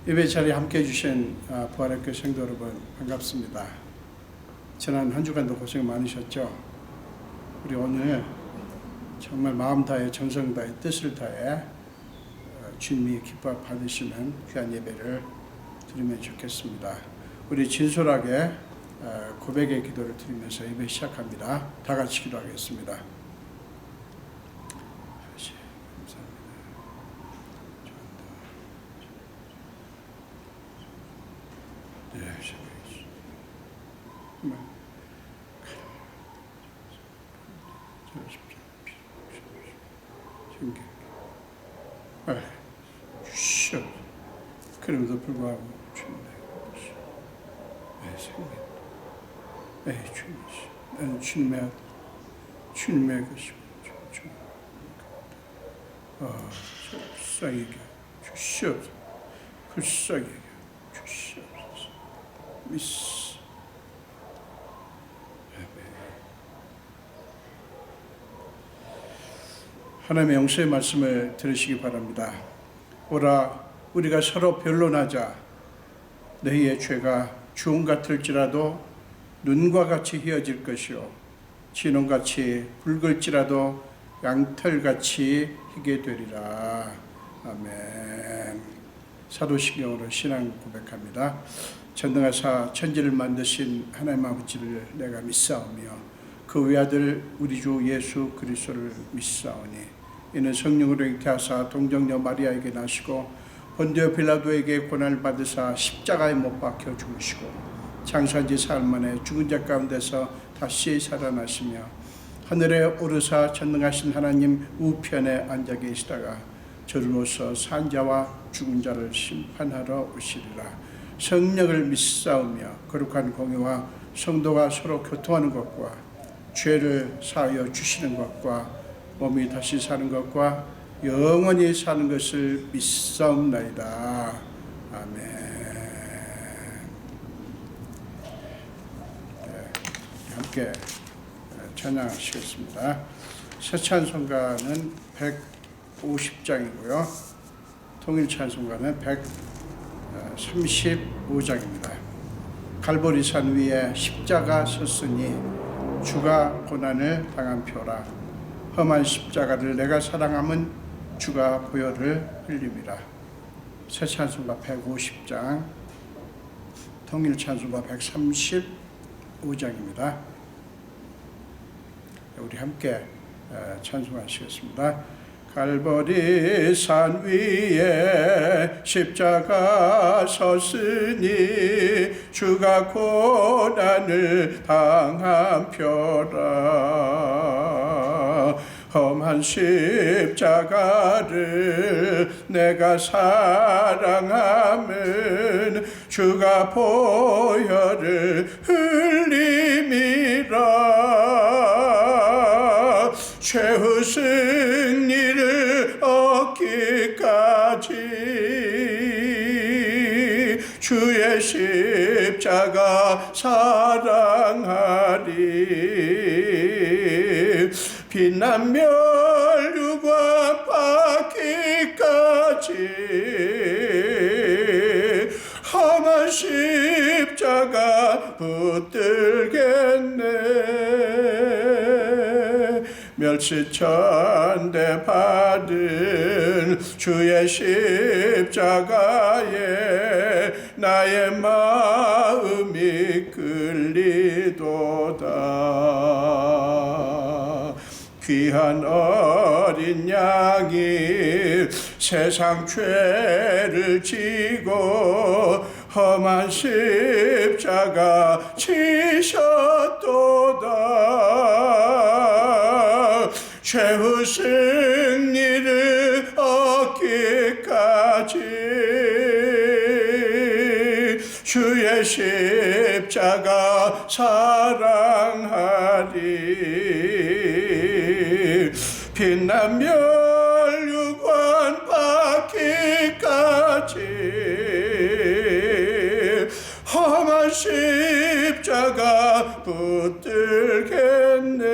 예배 자리에 함께 해주신 부활학교 성도 여러분 반갑습니다. 지난 한 주간도 고생 많으셨죠? 우리 오늘 정말 마음 다해 정성 다해 뜻을 다해 주님이 기뻐 받으시는 귀한 예배를 드리면 좋겠습니다. 우리 진솔하게 고백의 기도를 드리면서 예배 시작합니다. 다 같이 기도하겠습니다. 그럼에도 불구하고 나는 주님의 것이고 불쌍하게 주시옵소서. 불쌍하게 주시옵소서. 미스 하나님의 용서의 말씀을 들으시기 바랍니다. 오라 우리가 서로 변론하자. 너희의 죄가 주홍 같을지라도 눈과 같이 희어질 것이요 진홍같이 붉을지라도 양털같이 희게 되리라. 아멘. 사도신경으로 신앙 고백합니다. 전능하사 천지를 만드신 하나님 아버지를 내가 믿사오며 그 외아들 우리 주 예수 그리스도를 믿사오니 이는 성령으로 잉태하사 동정녀 마리아에게 나시고 본디오 빌라도에게 고난을 받으사 십자가에 못 박혀 죽으시고 장사한 지 사흘 만에 죽은 자 가운데서 다시 살아나시며 하늘에 오르사 전능하신 하나님 우편에 앉아 계시다가 저리로서 산 자와 죽은 자를 심판하러 오시리라. 성령을 믿사오며 거룩한 공의와 성도가 서로 교통하는 것과 죄를 사하여 주시는 것과 몸이 다시 사는 것과 영원히 사는 것을 믿사옵나이다. 아멘. 함께 찬양하시겠습니다. 새 찬송가는 150장이고요. 통일 찬송가는 135장입니다. 갈보리산 위에 십자가 섰으니 주가 고난을 당한 표라. 험한 십자가를 내가 사랑함은 주가 보혈을 흘림이라. 새 찬송가 150장, 통일 찬송가 135장입니다. 우리 함께 찬송하시겠습니다. 갈보리산 위에 십자가 섰으니 주가 고난을 당한 표라. 험한 십자가를 내가 사랑함은 주가 보혈을 흘림이라. 최후 승리를 얻기까지 주의 십자가 사랑하리. 빛난 멸류관 받기까지 험한 십자가 붙들겠네. 멸시천대 받은 주의 십자가에 나의 마음이 끌리도다. 귀한 어린 양이 세상 죄를 지고 험한 십자가 지셨도다. 최후 승리를 얻기까지 주의 십자가 사랑하리. 빛난 멸류관 받기까지 험한 십자가 붙들겠네.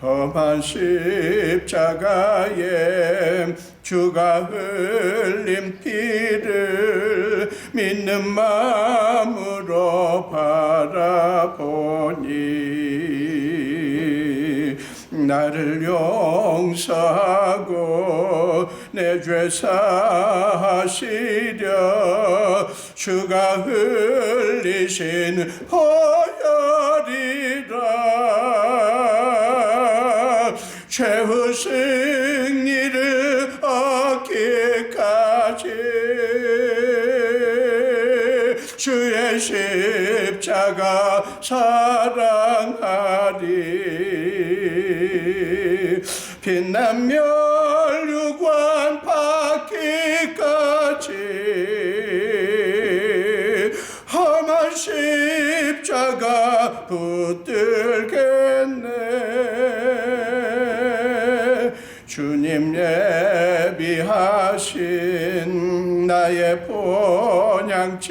험한 십자가에 주가 흘린 피를 믿는 마음으로 바라보니 나를 용서하고 내 죄 사하시려 주가 흘리신 보혈이라 최후 승리를 얻기까지 주의 십자가 사랑하리 빛난 멸류관 받기까지 험한 십자가 붙들겠네 주님 예비하신 나의 본향집에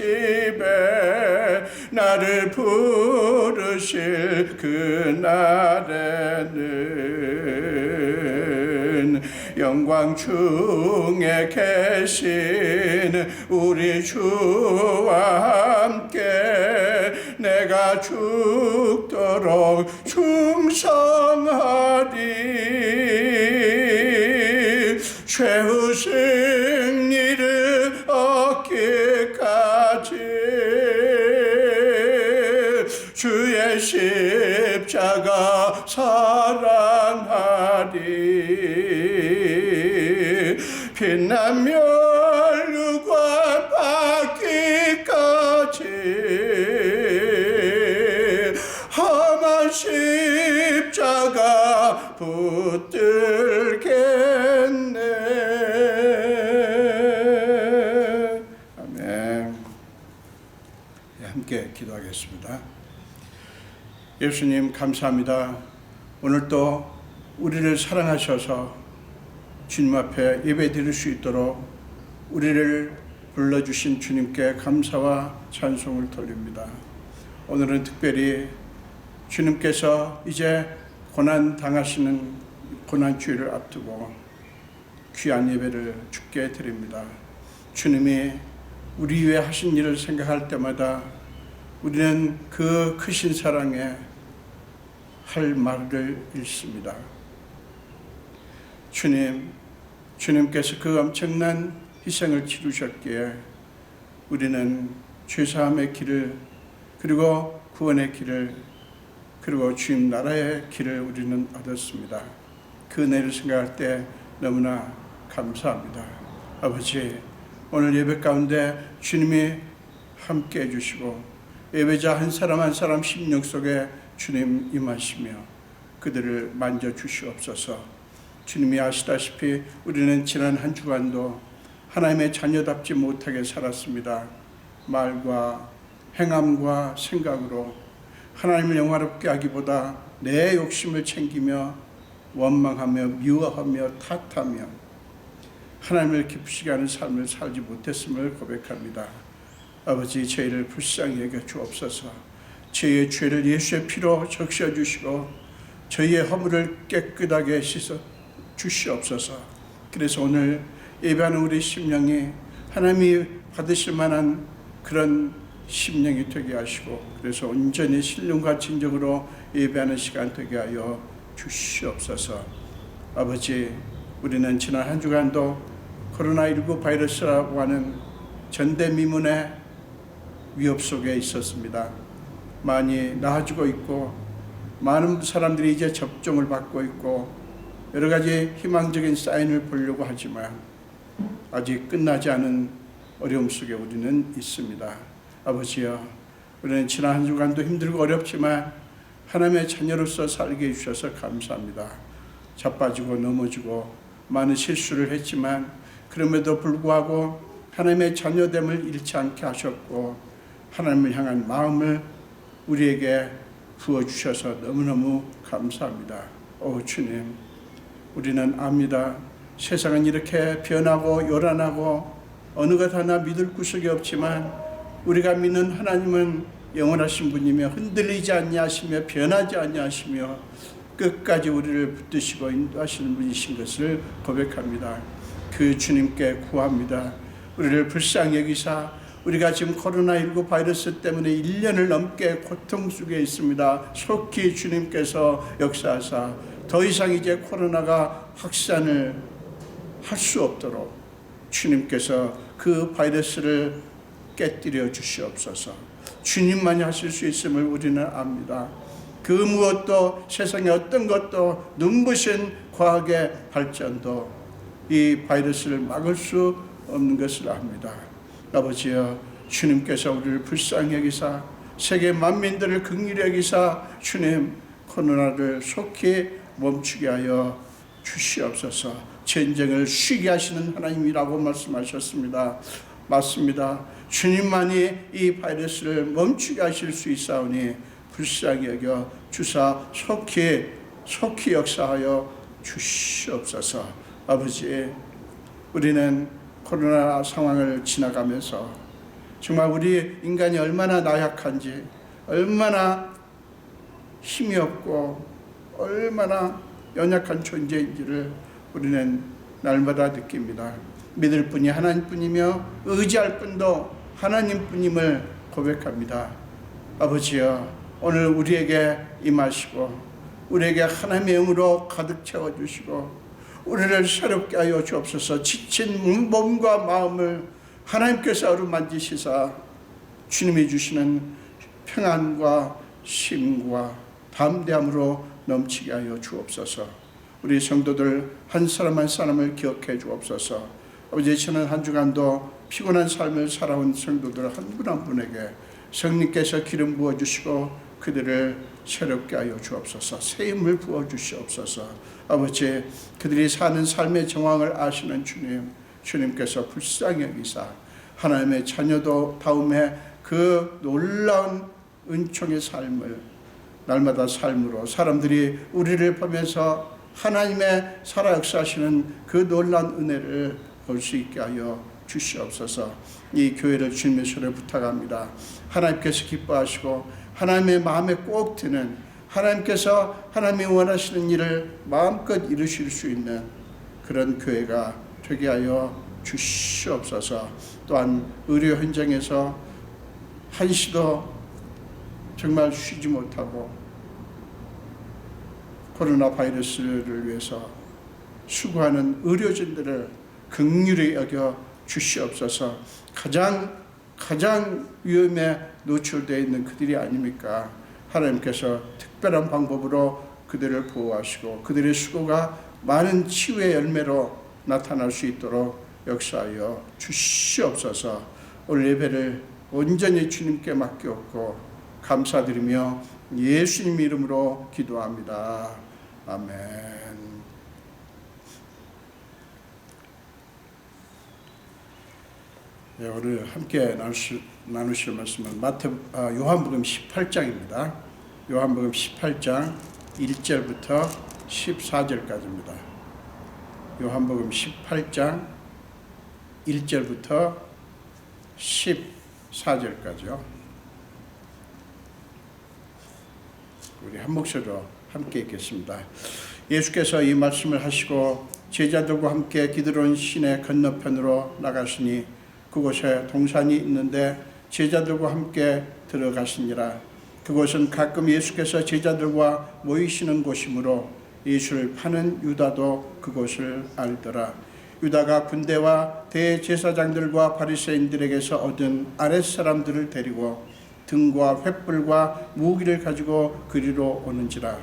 나를 부르실 그날에는 영광 중에 계신 우리 주와 함께 내가 죽도록 충성하리 최후 승리를 얻기까지 주의 십자가 사랑하리 빛난 멸류관 받기까지 험한 십자가 붙들겠네. 아멘. 함께 기도하겠습니다. 예수님 감사합니다. 오늘 또 우리를 사랑하셔서 주님 앞에 예배 드릴 수 있도록 우리를 불러주신 주님께 감사와 찬송을 돌립니다. 오늘은 특별히 주님께서 이제 고난 당하시는 고난주일을 앞두고 귀한 예배를 주께 드립니다. 주님이 우리 위해 하신 일을 생각할 때마다 우리는 그 크신 사랑에 할 말을 잃습니다. 주님께서 그 엄청난 희생을 치르셨기에 우리는 죄사함의 길을 그리고 구원의 길을 그리고 주님 나라의 길을 우리는 얻었습니다. 그 은혜를 생각할 때 너무나 감사합니다. 아버지, 오늘 예배 가운데 주님이 함께 해주시고 예배자 한 사람 한 사람 심령 속에 주님 임하시며 그들을 만져주시옵소서. 주님이 아시다시피 우리는 지난 한 주간도 하나님의 자녀답지 못하게 살았습니다. 말과 행함과 생각으로 하나님을 영화롭게 하기보다 내 욕심을 챙기며 원망하며 미워하며 탓하며 하나님을 기쁘시게 하는 삶을 살지 못했음을 고백합니다. 아버지, 저희를 불쌍히 여겨 주옵소서. 저희의 죄를 예수의 피로 적셔 주시고 저희의 허물을 깨끗하게 씻어 주시옵소서. 그래서 오늘 예배하는 우리 심령이 하나님이 받으실 만한 그런 심령이 되게 하시고 그래서 온전히 신령과 진정으로 예배하는 시간 되게 하여 주시옵소서. 아버지, 우리는 지난 한 주간도 코로나19 바이러스라고 하는 전대미문의 위협 속에 있었습니다. 많이 나아지고 있고 많은 사람들이 이제 접종을 받고 있고 여러 가지 희망적인 사인을 보려고 하지만 아직 끝나지 않은 어려움 속에 우리는 있습니다. 아버지여, 우리는 지난 한 주간도 힘들고 어렵지만 하나님의 자녀로서 살게 해주셔서 감사합니다. 자빠지고 넘어지고 많은 실수를 했지만 그럼에도 불구하고 하나님의 자녀됨을 잃지 않게 하셨고 하나님을 향한 마음을 우리에게 부어주셔서 너무너무 감사합니다. 오 주님, 우리는 압니다. 세상은 이렇게 변하고 요란하고 어느 것 하나 믿을 구석이 없지만 우리가 믿는 하나님은 영원하신 분이며 흔들리지 아니하시며 변하지 아니하시며 끝까지 우리를 붙드시고 인도하시는 분이신 것을 고백합니다. 그 주님께 구합니다. 우리를 불쌍히 여기사 우리가 지금 코로나19 바이러스 때문에 1년을 넘게 고통 속에 있습니다. 속히 주님께서 역사하사 더 이상 이제 코로나가 확산을 할 수 없도록 주님께서 그 바이러스를 깨뜨려 주시옵소서. 주님만이 하실 수 있음을 우리는 압니다. 그 무엇도 세상에 어떤 것도 눈부신 과학의 발전도 이 바이러스를 막을 수 없는 것을 압니다. 아버지여, 주님께서 우리를 불쌍히 여기사 세계 만민들을 긍휼히 여기사 주님 코로나를 속히 멈추게 하여 주시옵소서. 전쟁을 쉬게 하시는 하나님이라고 말씀하셨습니다. 맞습니다. 주님만이 이 바이러스를 멈추게 하실 수 있사오니 불쌍히 여겨 주사 속히 역사하여 주시옵소서. 아버지, 우리는 코로나 상황을 지나가면서 정말 우리 인간이 얼마나 나약한지, 얼마나 힘이 없고 얼마나 연약한 존재인지를 우리는 날마다 느낍니다. 믿을 분이 하나님뿐이며 의지할 분도 하나님뿐임을 고백합니다. 아버지여, 오늘 우리에게 임하시고 우리에게 하나님의 영으로 가득 채워주시고 우리를 새롭게 하여 주옵소서. 지친 몸과 마음을 하나님께서 어루만지시사 주님이 주시는 평안과 쉼과 담대함으로 넘치게 하여 주옵소서. 우리 성도들 한 사람 한 사람을 기억해 주옵소서. 아버지, 지난 한 주간도 피곤한 삶을 살아온 성도들 한 분 한 분에게 성령께서 기름 부어주시고 그들을 새롭게 하여 주옵소서. 새 힘을 부어주시옵소서. 아버지, 그들이 사는 삶의 정황을 아시는 주님께서 불쌍히 여기사 하나님의 자녀도 다음에 그 놀라운 은총의 삶을 날마다 삶으로 사람들이 우리를 보면서 하나님의 살아 역사하시는 그 놀라운 은혜를 볼 수 있게 하여 주시옵소서. 이 교회를 주님의 손에 부탁합니다. 하나님께서 기뻐하시고 하나님의 마음에 꼭 드는, 하나님께서 하나님이 원하시는 일을 마음껏 이루실 수 있는 그런 교회가 되게 하여 주시옵소서. 또한 의료 현장에서 한시도 정말 쉬지 못하고 코로나 바이러스를 위해서 수고하는 의료진들을 긍휼히 여겨 주시옵소서. 가장 위험에 노출되어 있는 그들이 아닙니까? 하나님께서 특별한 방법으로 그들을 보호하시고 그들의 수고가 많은 치유의 열매로 나타날 수 있도록 역사하여 주시옵소서. 오늘 예배를 온전히 주님께 맡겼고 감사드리며 예수님 이름으로 기도합니다. 아멘. 네, 오늘 함께 나누실 말씀은 요한복음 18장입니다. 요한복음 18장 1절부터 14절까지입니다. 요한복음 18장 1절부터 14절까지요. 우리 한 목소리로 함께 읽겠습니다. 예수께서 이 말씀을 하시고 제자들과 함께 기드론 시내 건너편으로 나가시니 그곳에 동산이 있는데 제자들과 함께 들어가시니라. 그곳은 가끔 예수께서 제자들과 모이시는 곳이므로 예수를 파는 유다도 그곳을 알더라. 유다가 군대와 대제사장들과 바리새인들에게서 얻은 아랫사람들을 데리고 등과 횃불과 무기를 가지고 그리로 오는지라.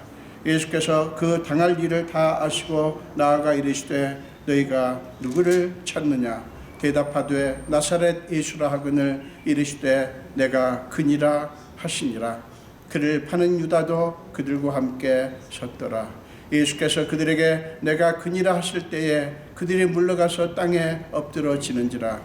예수께서 그 당할 일을 다 아시고 나아가 이르시되 너희가 누구를 찾느냐? 대답하되 나사렛 예수라 하거늘 이르시되 내가 그니라 하시니라. 그를 파는 유다도 그들과 함께 섰더라. 예수께서 그들에게 내가 그니라 하실 때에 그들이 물러가서 땅에 엎드러지는지라.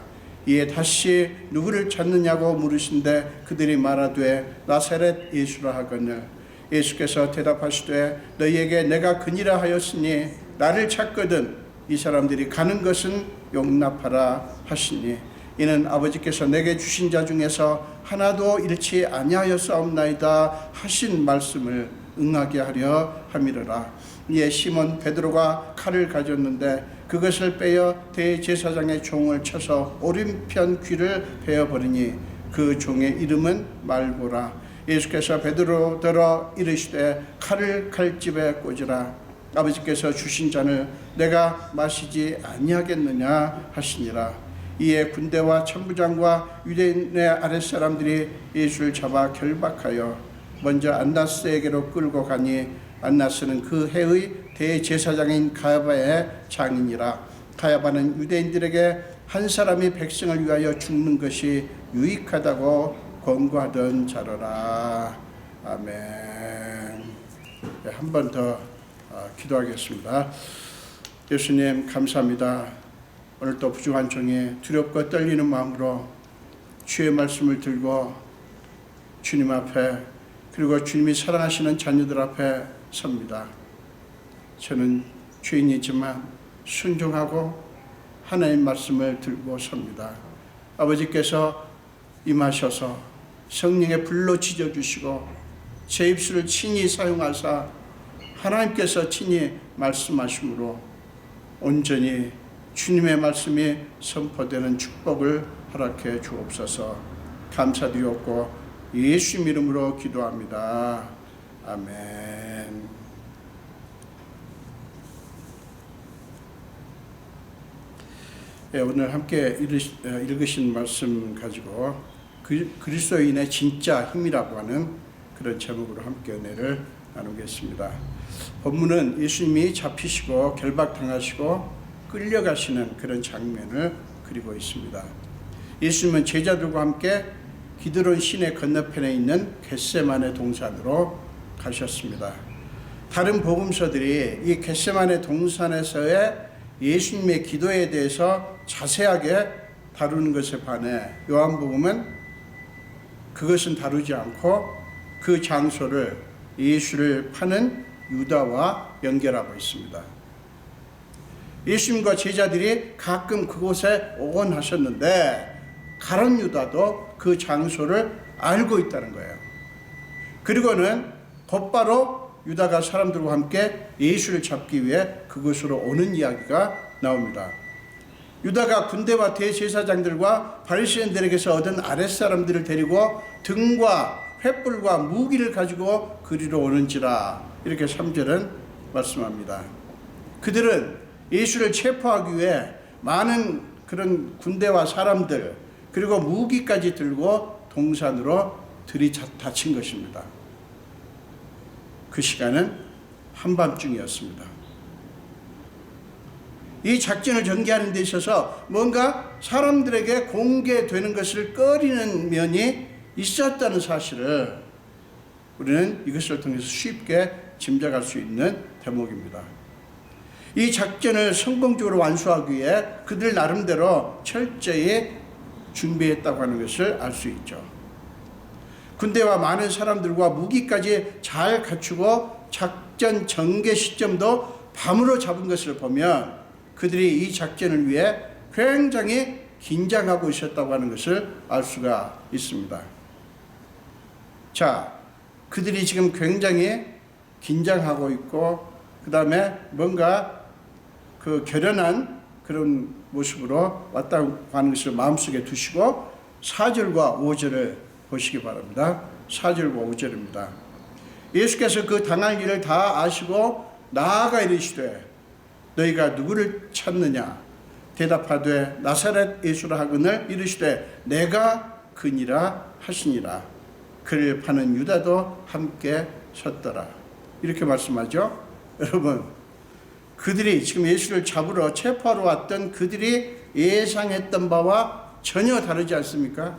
이에 다시 누구를 찾느냐고 물으신데 그들이 말하되 나사렛 예수라 하거늘 예수께서 대답하시되 너희에게 내가 그니라 하였으니 나를 찾거든 이 사람들이 가는 것은 용납하라 하시니 이는 아버지께서 내게 주신 자 중에서 하나도 잃지 아니하였사옵나이다 하신 말씀을 응하게 하려 함이로라. 이에 시몬 베드로가 칼을 가졌는데 그것을 빼어 대제사장의 종을 쳐서 오른편 귀를 베어버리니 그 종의 이름은 말고라. 예수께서 베드로더러 이르시되 칼을 칼집에 꽂으라. 아버지께서 주신 잔을 내가 마시지 아니하겠느냐 하시니라. 이에 군대와 천부장과 유대인의 아랫사람들이 예수를 잡아 결박하여 먼저 안나스에게로 끌고 가니 안나스는 그 해의 대제사장인 가야바의 장인이라. 가야바는 유대인들에게 한 사람이 백성을 위하여 죽는 것이 유익하다고 권고하던 자로라. 아멘. 한 번 더 기도하겠습니다. 예수님 감사합니다. 오늘 또 부족한 종이 두렵고 떨리는 마음으로 주의 말씀을 들고 주님 앞에 그리고 주님이 사랑하시는 자녀들 앞에 섭니다. 저는 죄인이지만 순종하고 하나님 말씀을 들고 섭니다. 아버지께서 임하셔서 성령의 불로 지져주시고 제 입술을 친히 사용하사 하나님께서 친히 말씀하심으로 온전히 주님의 말씀이 선포되는 축복을 허락해 주옵소서. 감사드리옵고 예수 이름으로 기도합니다. 아멘. 오늘 함께 읽으신 말씀 가지고 그리스도인의 진짜 힘이라고 하는 그런 제목으로 함께 은혜를 나누겠습니다. 본문은 예수님이 잡히시고 결박당하시고 끌려가시는 그런 장면을 그리고 있습니다. 예수님은 제자들과 함께 기드론 시내 건너편에 있는 겟세마네 동산으로 가셨습니다. 다른 복음서들이 이 겟세마네 동산에서의 예수님의 기도에 대해서 자세하게 다루는 것에 반해 요한복음은 그것은 다루지 않고 그 장소를 예수를 파는 유다와 연결하고 있습니다. 예수님과 제자들이 가끔 그곳에 오곤 하셨는데 가룟 유다도 그 장소를 알고 있다는 거예요. 그리고는 곧바로 유다가 사람들과 함께 예수를 잡기 위해 그곳으로 오는 이야기가 나옵니다. 유다가 군대와 대제사장들과 바리새인들에게서 얻은 아랫사람들을 데리고 등과 횃불과 무기를 가지고 그리로 오는지라, 이렇게 3절은 말씀합니다. 그들은 예수를 체포하기 위해 많은 그런 군대와 사람들 그리고 무기까지 들고 동산으로 들이닥친 것입니다. 그 시간은 한밤중이었습니다. 이 작전을 전개하는 데 있어서 뭔가 사람들에게 공개되는 것을 꺼리는 면이 있었다는 사실을 우리는 이것을 통해서 쉽게 짐작할 수 있는 대목입니다. 이 작전을 성공적으로 완수하기 위해 그들 나름대로 철저히 준비했다고 하는 것을 알 수 있죠. 군대와 많은 사람들과 무기까지 잘 갖추고 작전 전개 시점도 밤으로 잡은 것을 보면 그들이 이 작전을 위해 굉장히 긴장하고 있었다고 하는 것을 알 수가 있습니다. 자, 그들이 지금 굉장히 긴장하고 있고 그 다음에 뭔가 그 결연한 그런 모습으로 왔다고 하는 것을 마음속에 두시고 4절과 5절을 보시기 바랍니다. 4절과 5절입니다. 예수께서 그 당할 일을 다 아시고 나아가 이르시되 너희가 누구를 찾느냐? 대답하되 나사렛 예수라 하거늘 이르시되 내가 그니라 하시니라. 그를 파는 유다도 함께 섰더라. 이렇게 말씀하죠. 여러분, 그들이 지금 예수를 잡으러 체포하러 왔던 그들이 예상했던 바와 전혀 다르지 않습니까?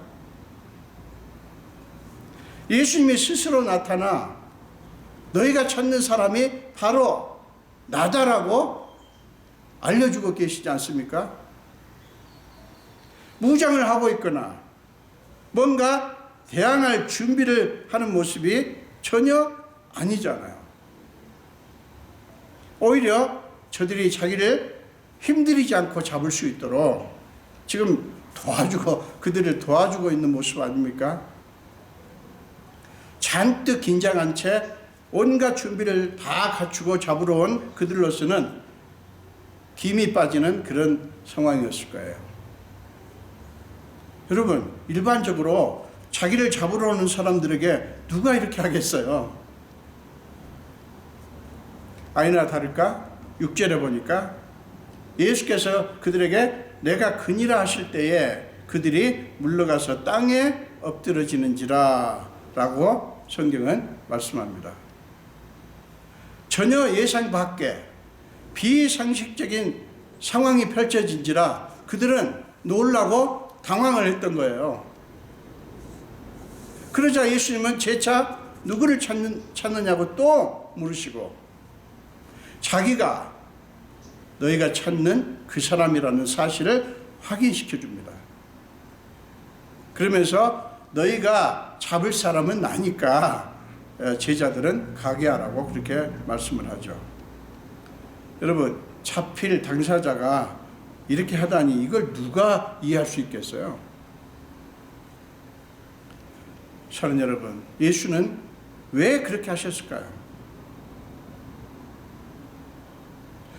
예수님이 스스로 나타나 너희가 찾는 사람이 바로 나다라고 알려주고 계시지 않습니까? 무장을 하고 있거나 뭔가 대항할 준비를 하는 모습이 전혀 아니잖아요. 오히려 저들이 자기를 힘들이지 않고 잡을 수 있도록 지금 그들을 도와주고 있는 모습 아닙니까? 잔뜩 긴장한 채 온갖 준비를 다 갖추고 잡으러 온 그들로서는 김이 빠지는 그런 상황이었을 거예요. 여러분, 일반적으로 자기를 잡으러 오는 사람들에게 누가 이렇게 하겠어요? 아니나 다를까? 6절에 보니까 예수께서 그들에게 내가 그니라 하실 때에 그들이 물러가서 땅에 엎드러지는지라 라고 성경은 말씀합니다. 전혀 예상 밖에 비상식적인 상황이 펼쳐진지라 그들은 놀라고 당황을 했던 거예요. 그러자 예수님은 재차 누구를 찾느냐고 또 물으시고 자기가 너희가 찾는 그 사람이라는 사실을 확인시켜 줍니다. 그러면서 너희가 잡을 사람은 나니까 제자들은 가게 하라고 그렇게 말씀을 하죠. 여러분, 잡힐 당사자가 이렇게 하다니 이걸 누가 이해할 수 있겠어요? 사랑하는 여러분, 예수는 왜 그렇게 하셨을까요?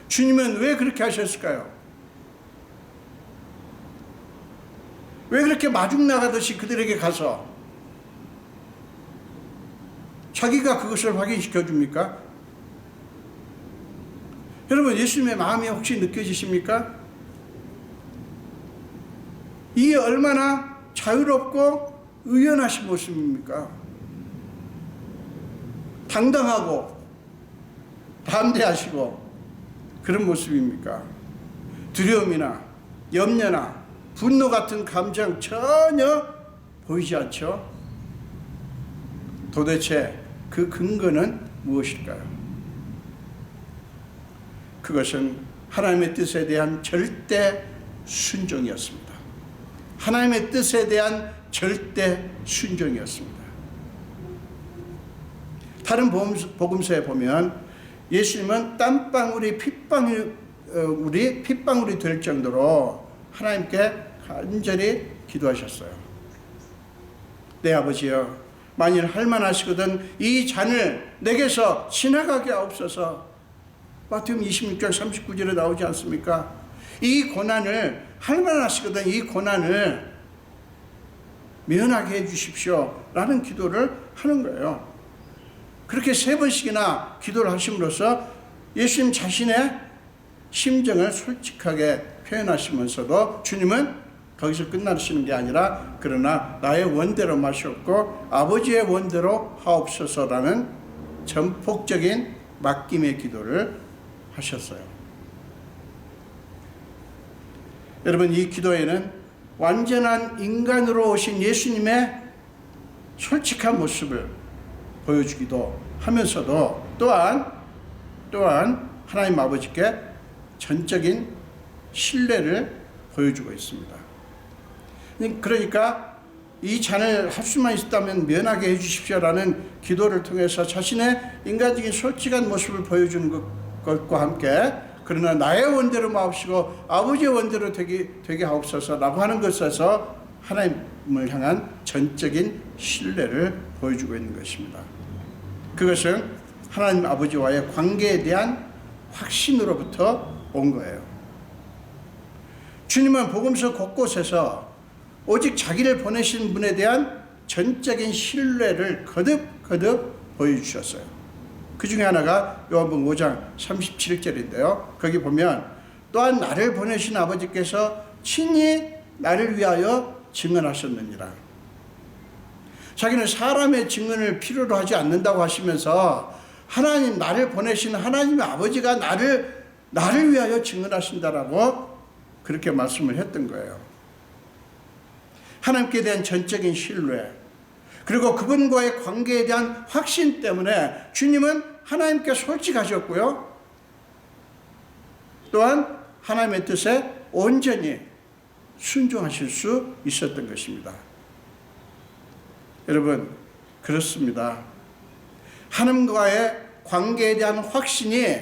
주님은 왜 그렇게 하셨을까요? 왜 그렇게 마중 나가듯이 그들에게 가서 자기가 그것을 확인시켜 줍니까? 여러분, 예수님의 마음이 혹시 느껴지십니까? 이게 얼마나 자유롭고 의연하신 모습입니까? 당당하고 담대하시고 그런 모습입니까? 두려움이나 염려나 분노 같은 감정 전혀 보이지 않죠? 도대체 그 근거는 무엇일까요? 그것은 하나님의 뜻에 대한 절대 순종이었습니다. 하나님의 뜻에 대한 절대 순종이었습니다. 다른 복음서에 보면 예수님은 땀방울이 핏방울이 될 정도로 하나님께 간절히 기도하셨어요. 내 아버지여, 만일 할만하시거든 이 잔을 내게서 지나가게 하옵소서. 마태복음 26장 39절에 나오지 않습니까? 이 고난을 할만하시거든 이 고난을 면하게 해주십시오 라는 기도를 하는 거예요. 그렇게 3번씩이나 기도를 하심으로써 예수님 자신의 심정을 솔직하게 표현하시면서도 주님은 거기서 끝나시는 게 아니라 그러나 나의 원대로 마시옵고 아버지의 원대로 하옵소서라는 전폭적인 맡김의 기도를 하셨어요. 여러분, 이 기도에는 완전한 인간으로 오신 예수님의 솔직한 모습을 보여주기도 하면서도 또한 하나님 아버지께 전적인 신뢰를 보여주고 있습니다. 그러니까 이 잔을 할 수만 있다면 면하게 해주십시오라는 기도를 통해서 자신의 인간적인 솔직한 모습을 보여주는 것과 함께 그러나 나의 원대로 마옵시고 아버지의 원대로 되게 하옵소서라고 하는 것에서 하나님을 향한 전적인 신뢰를 보여주고 있는 것입니다. 그것은 하나님 아버지와의 관계에 대한 확신으로부터 온 거예요. 주님은 복음서 곳곳에서 오직 자기를 보내신 분에 대한 전적인 신뢰를 거듭 보여주셨어요. 그 중에 하나가 요한복음 5장 37절인데요. 거기 보면 또한 나를 보내신 아버지께서 친히 나를 위하여 증언하셨느니라. 자기는 사람의 증언을 필요로 하지 않는다고 하시면서 하나님, 나를 보내신 하나님의 아버지가 나를 위하여 증언하신다라고 그렇게 말씀을 했던 거예요. 하나님께 대한 전적인 신뢰, 그리고 그분과의 관계에 대한 확신 때문에 주님은 하나님께 솔직하셨고요. 또한 하나님의 뜻에 온전히 순종하실 수 있었던 것입니다. 여러분, 그렇습니다. 하나님과의 관계에 대한 확신이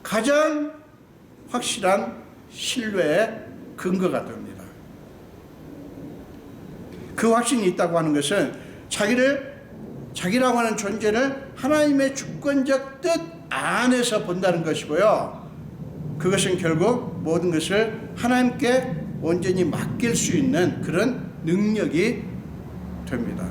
가장 확실한 신뢰의 근거가 됩니다. 그 확신이 있다고 하는 것은 자기라고 하는 존재를 하나님의 주권적 뜻 안에서 본다는 것이고요. 그것은 결국 모든 것을 하나님께 온전히 맡길 수 있는 그런 능력이 됩니다.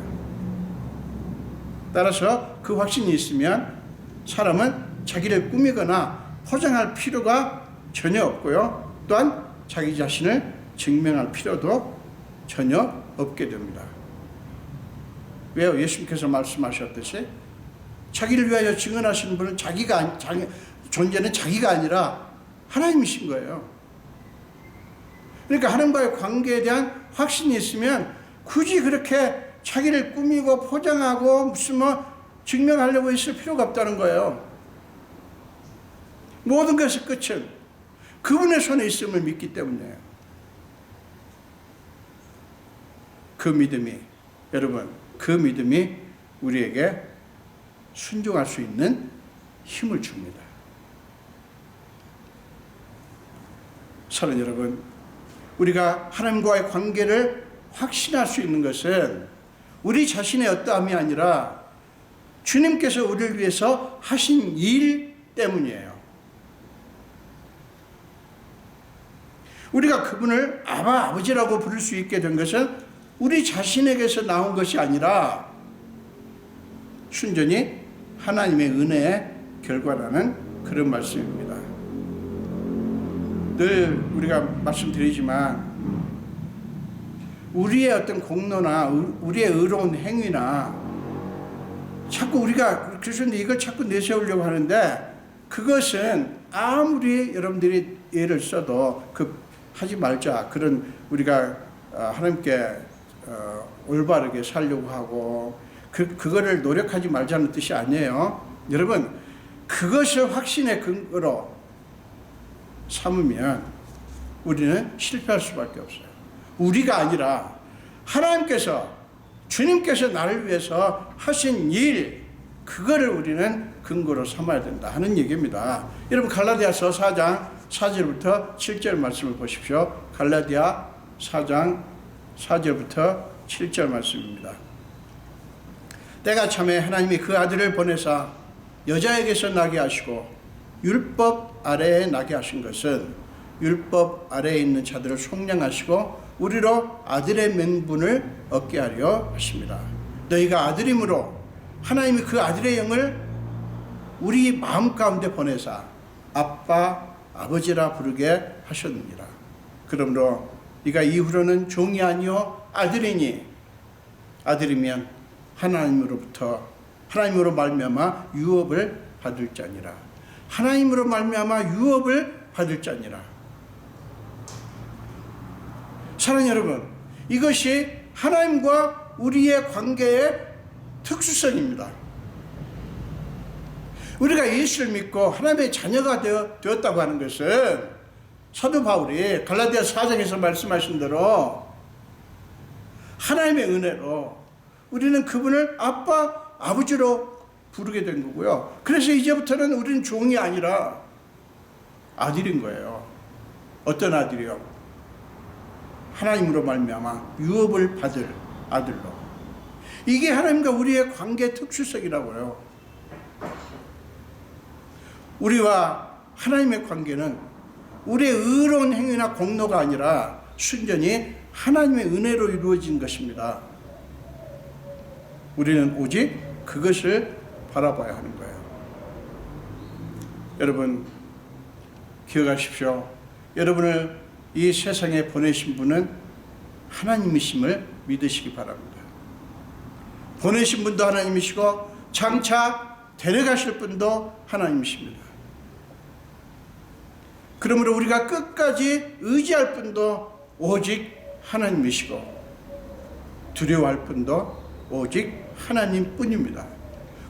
따라서 그 확신이 있으면 사람은 자기를 꾸미거나 포장할 필요가 전혀 없고요. 또한 자기 자신을 증명할 필요도 전혀 없게 됩니다. 왜요? 예수님께서 말씀하셨듯이 자기를 위하여 증언하시는 분은 존재는 자기가 아니라 하나님이신 거예요. 그러니까 하나님과의 관계에 대한 확신이 있으면 굳이 그렇게 자기를 꾸미고 포장하고 무슨 증명하려고 있을 필요가 없다는 거예요. 모든 것의 끝은 그분의 손에 있음을 믿기 때문이에요. 여러분, 그 믿음이 우리에게 순종할 수 있는 힘을 줍니다. 사랑하는 여러분, 우리가 하나님과의 관계를 확신할 수 있는 것은 우리 자신의 어떠함이 아니라 주님께서 우리를 위해서 하신 일 때문이에요. 우리가 그분을 아버지라고 부를 수 있게 된 것은 우리 자신에게서 나온 것이 아니라 순전히 하나님의 은혜의 결과라는 그런 말씀입니다. 늘 우리가 말씀드리지만 우리의 어떤 공로나 우리의 의로운 행위나 자꾸 우리가 그런데 이걸 자꾸 내세우려고 하는데 그것은 아무리 여러분들이 예를 써도 하지 말자. 그런 우리가 하나님께 올바르게 살려고 하고 그거를 노력하지 말자는 뜻이 아니에요. 여러분, 그것을 확신의 근거로 삼으면 우리는 실패할 수밖에 없어요. 우리가 아니라 하나님께서, 주님께서 나를 위해서 하신 일, 그거를 우리는 근거로 삼아야 된다 하는 얘기입니다. 여러분, 갈라디아서 4장 4절부터 7절 말씀을 보십시오. 갈라디아 4장 4절부터 7절 말씀입니다. 때가 참에 하나님이 그 아들을 보내사 여자에게서 나게 하시고 율법 아래에 나게 하신 것은 율법 아래에 있는 자들을 속량하시고 우리로 아들의 명분을 얻게 하려 하십니다. 너희가 아들임으로 하나님이 그 아들의 영을 우리 마음 가운데 보내사 아빠, 아버지라 부르게 하셨느니라. 그러므로 네가 이후로는 종이 아니요 아들이니 아들이면 하나님으로 말미암아 유업을 받을 자니라. 하나님으로 말미암아 유업을 받을 자니라. 사랑하는 여러분, 이것이 하나님과 우리의 관계의 특수성입니다. 우리가 예수를 믿고 하나님의 자녀가 되었다고 하는 것은 사도 바울이 갈라디아 4장에서 말씀하신 대로 하나님의 은혜로 우리는 그분을 아빠, 아버지로 부르게 된 거고요. 그래서 이제부터는 우리는 종이 아니라 아들인 거예요. 어떤 아들이요? 하나님으로 말미암아 유업을 받을 아들로. 이게 하나님과 우리의 관계의 특수성이라고요. 우리와 하나님의 관계는 우리의 의로운 행위나 공로가 아니라 순전히 하나님의 은혜로 이루어진 것입니다. 우리는 오직 그것을 바라봐야 하는 거예요. 여러분, 기억하십시오. 여러분을 이 세상에 보내신 분은 하나님이심을 믿으시기 바랍니다. 보내신 분도 하나님이시고 장차 데려가실 분도 하나님이십니다. 그러므로 우리가 끝까지 의지할 분도 오직 하나님이시고 두려워할 분도 오직 하나님뿐입니다.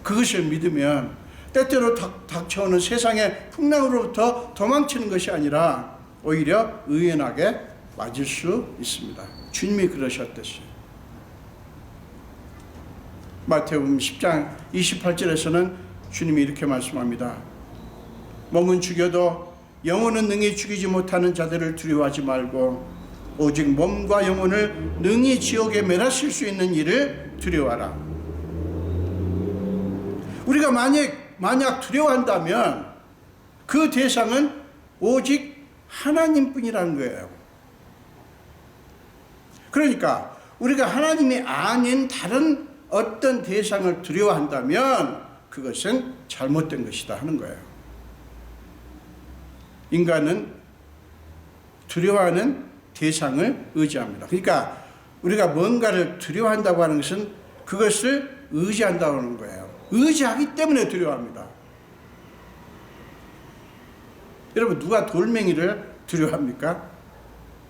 그것을 믿으면 때때로 닥쳐오는 세상의 풍랑으로부터 도망치는 것이 아니라 오히려 의연하게 맞을 수 있습니다. 주님이 그러셨듯이. 마태복음 10장 28절에서는 주님이 이렇게 말씀합니다. 몸은 죽여도 영혼은 능히 죽이지 못하는 자들을 두려워하지 말고 오직 몸과 영혼을 능히 지옥에 멸하실 수 있는 일을 두려워하라. 우리가 만약 두려워한다면 그 대상은 오직 하나님뿐이라는 거예요. 그러니까 우리가 하나님이 아닌 다른 어떤 대상을 두려워한다면 그것은 잘못된 것이다 하는 거예요. 인간은 두려워하는 대상을 의지합니다. 그러니까 우리가 뭔가를 두려워한다고 하는 것은 그것을 의지한다고 하는 거예요. 의지하기 때문에 두려워합니다. 여러분, 누가 돌멩이를 두려워합니까?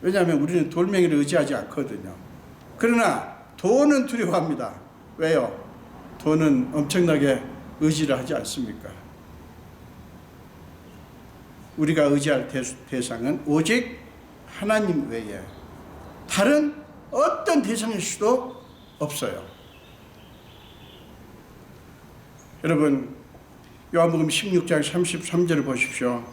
왜냐하면 우리는 돌멩이를 의지하지 않거든요. 그러나 돈은 두려워합니다. 왜요? 돈은 엄청나게 의지를 하지 않습니까? 우리가 의지할 대상은 오직 하나님 외에 다른 어떤 대상일 수도 없어요. 여러분, 요한복음 16장 33절을 보십시오.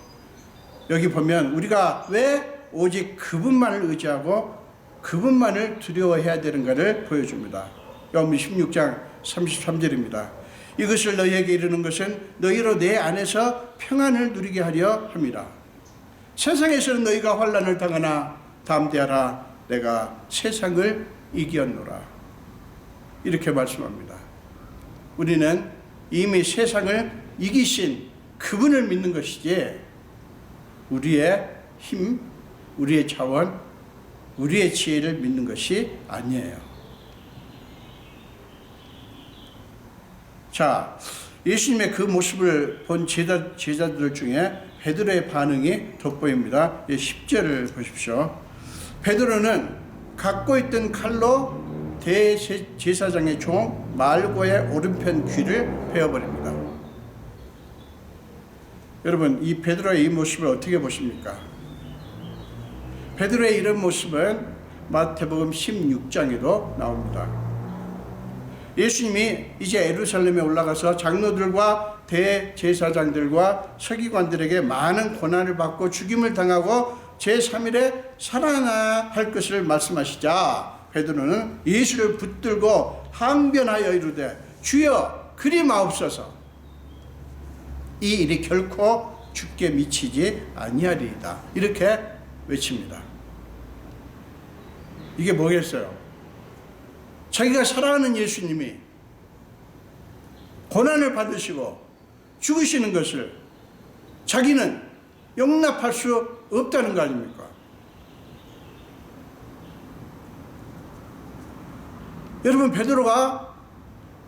여기 보면 우리가 왜 오직 그분만을 의지하고 그분만을 두려워해야 되는가를 보여줍니다. 요한복음 16장 33절입니다. 이것을 너희에게 이르는 것은 너희로 내 안에서 평안을 누리게 하려 함이라. 세상에서는 너희가 환난을 당하나 담대하라. 내가 세상을 이겼노라. 이렇게 말씀합니다. 우리는 이미 세상을 이기신 그분을 믿는 것이지 우리의 힘, 우리의 자원, 우리의 지혜를 믿는 것이 아니에요. 자, 예수님의 그 모습을 본 제자들 중에 베드로의 반응이 돋보입니다. 10절을 보십시오. 베드로는 갖고 있던 칼로 대제사장의 종 말고의 오른편 귀를 베어버립니다. 여러분, 이 베드로의 이 모습을 어떻게 보십니까? 베드로의 이런 모습은 마태복음 16장에도 나옵니다. 예수님이 이제 예루살렘에 올라가서 장로들과 대제사장들과 서기관들에게 많은 고난을 받고 죽임을 당하고 제3일에 살아나 할 것을 말씀하시자 베드로는 예수를 붙들고 항변하여 이르되 주여 그리 마옵소서. 이 일이 결코 죽게 미치지 아니하리이다. 이렇게 외칩니다. 이게 뭐겠어요? 자기가 사랑하는 예수님이 고난을 받으시고 죽으시는 것을 자기는 용납할 수 없다는 거 아닙니까? 여러분, 베드로가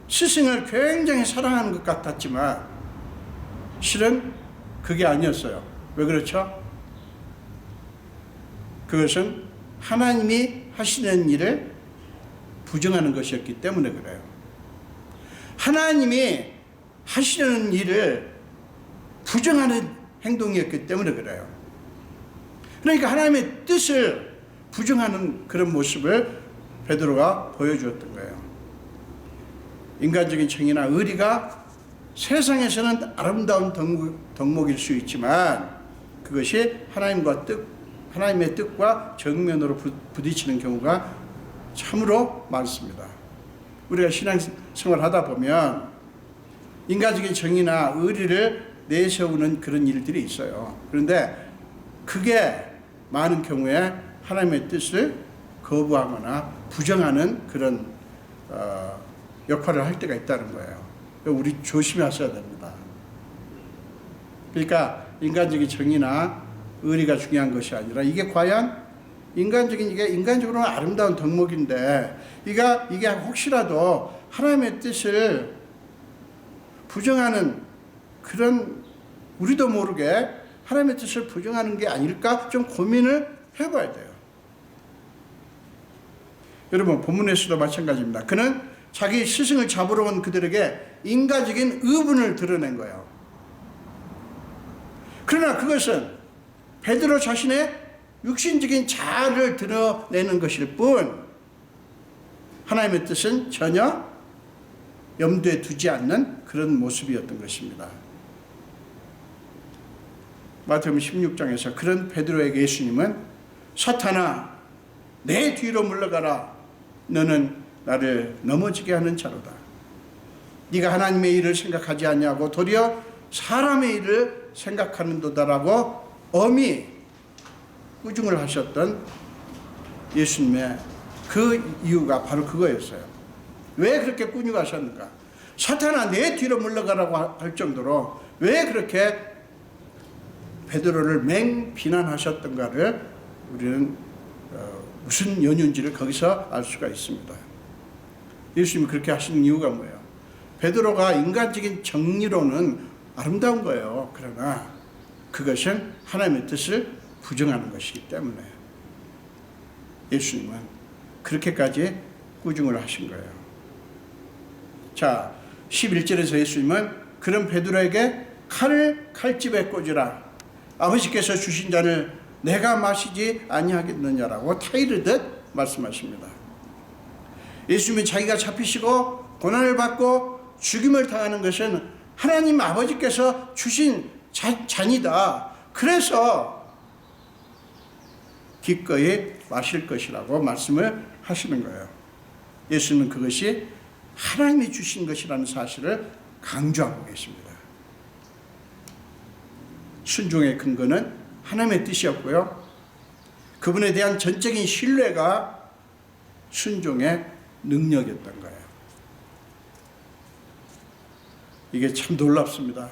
스승을 굉장히 사랑하는 것 같았지만 실은 그게 아니었어요. 왜 그렇죠? 그것은 하나님이 하시는 일을 부정하는 것이었기 때문에 그래요. 하나님이 하시는 일을 부정하는 행동이었기 때문에 그래요. 그러니까 하나님의 뜻을 부정하는 그런 모습을 베드로가 보여주었던 거예요. 인간적인 정의나 의리가 세상에서는 아름다운 덕목일 수 있지만 그것이 하나님의 뜻과 정면으로 부딪히는 경우가 참으로 많습니다. 우리가 신앙생활 하다 보면 인간적인 정의나 의리를 내세우는 그런 일들이 있어요. 그런데 그게 많은 경우에 하나님의 뜻을 거부하거나 부정하는 그런 역할을 할 때가 있다는 거예요. 우리 조심하셔야 됩니다. 그러니까 인간적인 정의나 의리가 중요한 것이 아니라 이게 과연 이게 인간적으로는 아름다운 덕목인데 이게 혹시라도 하나님의 뜻을 부정하는 그런 우리도 모르게 하나님의 뜻을 부정하는 게 아닐까 좀 고민을 해봐야 돼요. 여러분, 본문에서도 마찬가지입니다. 그는 자기 스승을 잡으러 온 그들에게 인간적인 의분을 드러낸 거예요. 그러나 그것은 베드로 자신의 육신적인 자아를 드러내는 것일 뿐 하나님의 뜻은 전혀 염두에 두지 않는 그런 모습이었던 것입니다. 마태복음 16장에서 그런 베드로에게 예수님은 사탄아 내 뒤로 물러가라. 너는 나를 넘어지게 하는 자로다. 네가 하나님의 일을 생각하지 않냐고 도리어 사람의 일을 생각하는도다라고 엄히 꾸중을 하셨던 예수님의 그 이유가 바로 그거였어요. 왜 그렇게 꾸중하셨는가? 사탄아 내 뒤로 물러가라고 할 정도로 왜 그렇게 베드로를 맹비난하셨던가를 우리는 무슨 연유인지를 거기서 알 수가 있습니다. 예수님이 그렇게 하시는 이유가 뭐예요? 베드로가 인간적인 정리로는 아름다운 거예요. 그러나 그것은 하나님의 뜻을 부정하는 것이기 때문에 예수님은 그렇게까지 꾸중을 하신 거예요. 자, 11절에서 예수님은 그런 베드로에게 칼을 칼집에 꽂으라. 아버지께서 주신 잔을 내가 마시지 아니하겠느냐라고 타이르듯 말씀하십니다. 예수님은 자기가 잡히시고 고난을 받고 죽임을 당하는 것은 하나님 아버지께서 주신 잔이다. 그래서 기꺼이 마실 것이라고 말씀을 하시는 거예요. 예수님은 그것이 하나님이 주신 것이라는 사실을 강조하고 계십니다. 순종의 근거는 하나님의 뜻이었고요. 그분에 대한 전적인 신뢰가 순종의 능력이었던 거예요. 이게 참 놀랍습니다.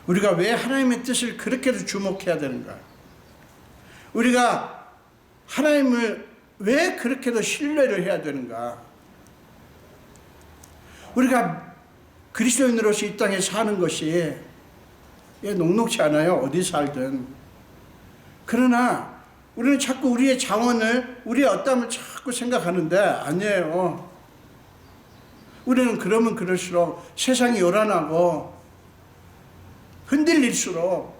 우리가 왜 하나님의 뜻을 그렇게도 주목해야 되는가? 우리가 하나님을 왜 그렇게도 신뢰를 해야 되는가? 우리가 그리스도인으로서 이 땅에 사는 것이 녹록지 않아요. 어디 살든. 그러나 우리는 자꾸 우리의 자원을, 우리의 어떠함을 자꾸 생각하는데 아니에요. 우리는 그러면 그럴수록 세상이 요란하고 흔들릴수록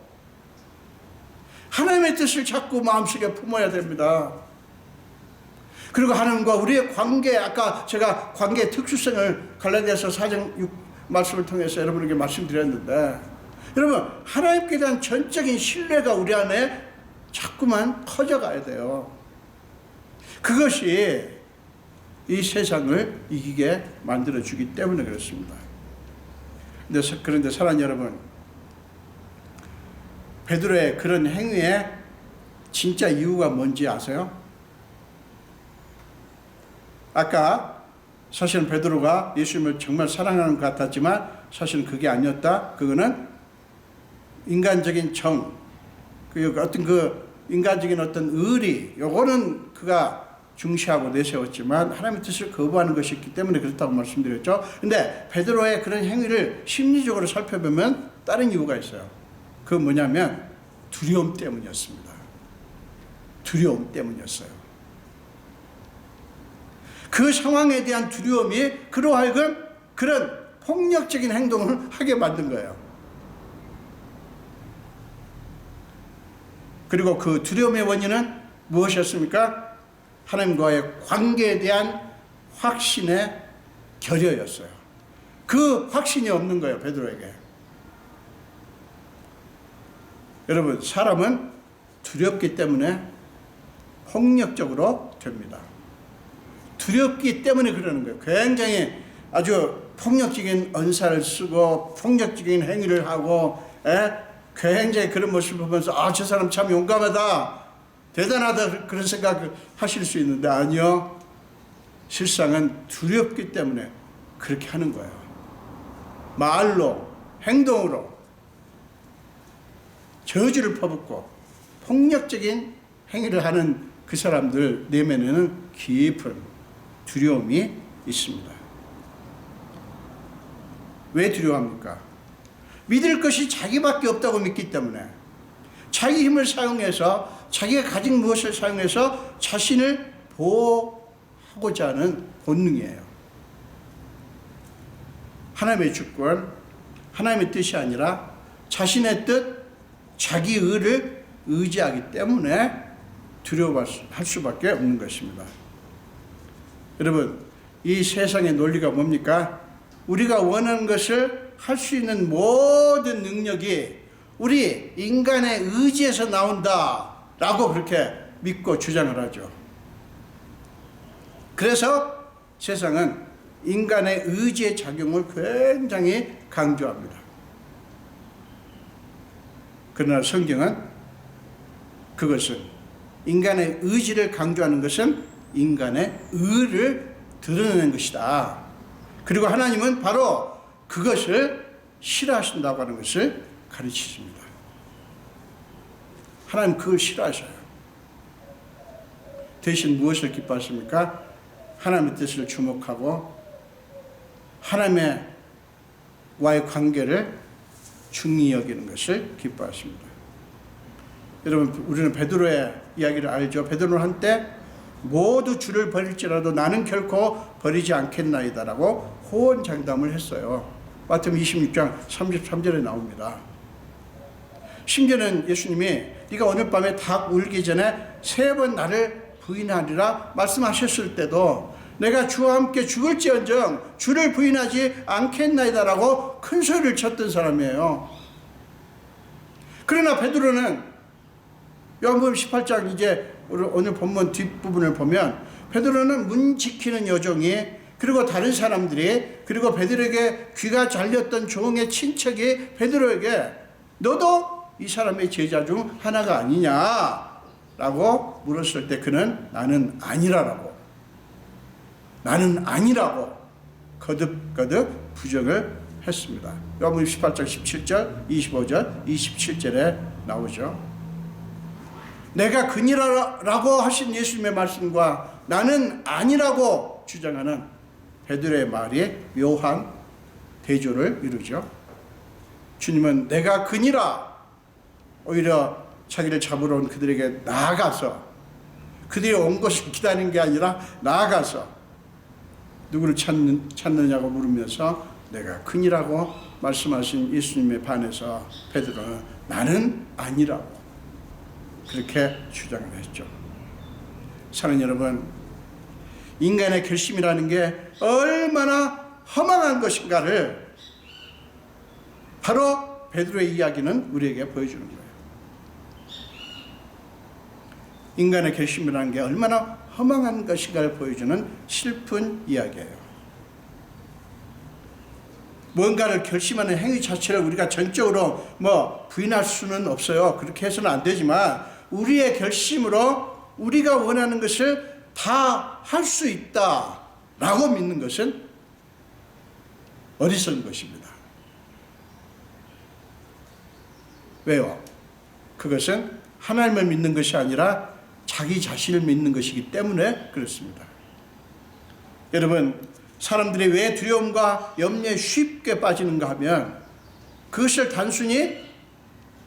하나님의 뜻을 자꾸 마음속에 품어야 됩니다. 그리고 하나님과 우리의 관계, 아까 제가 관계의 특수성을 갈라디아서 4장 6 말씀을 통해서 여러분에게 말씀드렸는데, 여러분 하나님께 대한 전적인 신뢰가 우리 안에 자꾸만 커져가야 돼요. 그것이 이 세상을 이기게 만들어주기 때문에 그렇습니다. 그런데 사랑하는 여러분, 베드로의 그런 행위의 진짜 이유가 뭔지 아세요? 아까 사실은 베드로가 예수님을 정말 사랑하는 것 같았지만 사실은 그게 아니었다. 그거는 인간적인 정, 어떤 그 인간적인 어떤 의리, 요거는 그가 중시하고 내세웠지만 하나님의 뜻을 거부하는 것이었기 때문에 그렇다고 말씀드렸죠. 근데 베드로의 그런 행위를 심리적으로 살펴보면 다른 이유가 있어요. 그건 뭐냐면 두려움 때문이었습니다. 두려움 때문이었어요. 그 상황에 대한 두려움이 그로 하여금 그런 폭력적인 행동을 하게 만든 거예요. 그리고 그 두려움의 원인은 무엇이었습니까? 하나님과의 관계에 대한 확신의 결여였어요. 그 확신이 없는 거예요, 베드로에게. 여러분, 사람은 두렵기 때문에 폭력적으로 됩니다. 두렵기 때문에 그러는 거예요. 굉장히 아주 폭력적인 언사를 쓰고 폭력적인 행위를 하고 굉장히 그런 모습을 보면서 저 사람 참 용감하다, 대단하다, 그런 생각을 하실 수 있는데 아니요. 실상은 두렵기 때문에 그렇게 하는 거예요. 말로, 행동으로 저주를 퍼붓고 폭력적인 행위를 하는 그 사람들 내면에는 깊은 두려움이 있습니다. 왜 두려워합니까? 믿을 것이 자기밖에 없다고 믿기 때문에 자기 힘을 사용해서 자기가 가진 무엇을 사용해서 자신을 보호하고자 하는 본능이에요. 하나님의 주권, 하나님의 뜻이 아니라 자신의 뜻, 자기 의를 의지하기 때문에 두려워할 수밖에 없는 것입니다. 여러분, 이 세상의 논리가 뭡니까? 우리가 원하는 것을 할 수 있는 모든 능력이 우리 인간의 의지에서 나온다라고 그렇게 믿고 주장을 하죠. 그래서 세상은 인간의 의지의 작용을 굉장히 강조합니다. 그러나 성경은 그것은 인간의 의지를 강조하는 것은 인간의 의를 드러내는 것이다. 그리고 하나님은 바로 그것을 싫어하신다고 하는 것을 가르치십니다. 하나님 그걸 싫어하셔요. 대신 무엇을 기뻐하십니까? 하나님의 뜻을 주목하고 하나님의 와의 관계를 중히 여기는 것을 기뻐하십니다. 여러분, 우리는 베드로의 이야기를 알죠. 베드로는 한때 모두 주를 버릴지라도 나는 결코 버리지 않겠나이다라고 호언장담을 했어요. 마태복음 26장 33절에 나옵니다. 심지어는 예수님이 네가 오늘 밤에 닭 울기 전에 3번 나를 부인하리라 말씀하셨을 때도 내가 주와 함께 죽을지언정 주를 부인하지 않겠나이다라고 큰 소리를 쳤던 사람이에요. 그러나 베드로는 요한복음 18장 이제 오늘 본문 뒷부분을 보면 베드로는 문 지키는 여종이 그리고 다른 사람들이 그리고 베드로에게 귀가 잘렸던 종의 친척이 베드로에게 너도 이 사람의 제자 중 하나가 아니냐라고 물었을 때 그는 나는 아니라고 거듭거듭 부정을 했습니다. 요한복음 18장 17절, 25절, 27절에 나오죠. 내가 그니라라고 하신 예수님의 말씀과 나는 아니라고 주장하는 베드로의 말이 묘한 대조를 이루죠. 주님은 내가 그니라 오히려 자기를 잡으러 온 그들에게 나아가서 그들이 온 것을 기다리는 게 아니라 나아가서 누구를 찾느냐고 물으면서 내가 그니라고 말씀하신 예수님에 반해서 베드로는 나는 아니라고 그렇게 주장을 했죠. 사랑하는 여러분, 인간의 결심이라는 게 얼마나 허망한 것인가를 바로 베드로의 이야기는 우리에게 보여주는 거예요. 인간의 결심이라는 게 얼마나 허망한 것인가를 보여주는 슬픈 이야기예요. 뭔가를 결심하는 행위 자체를 우리가 전적으로 부인할 수는 없어요. 그렇게 해서는 안 되지만 우리의 결심으로 우리가 원하는 것을 다 할 수 있다라고 믿는 것은 어리석은 것입니다. 왜요? 그것은 하나님을 믿는 것이 아니라 자기 자신을 믿는 것이기 때문에 그렇습니다. 여러분, 사람들이 왜 두려움과 염려에 쉽게 빠지는가 하면 그것을 단순히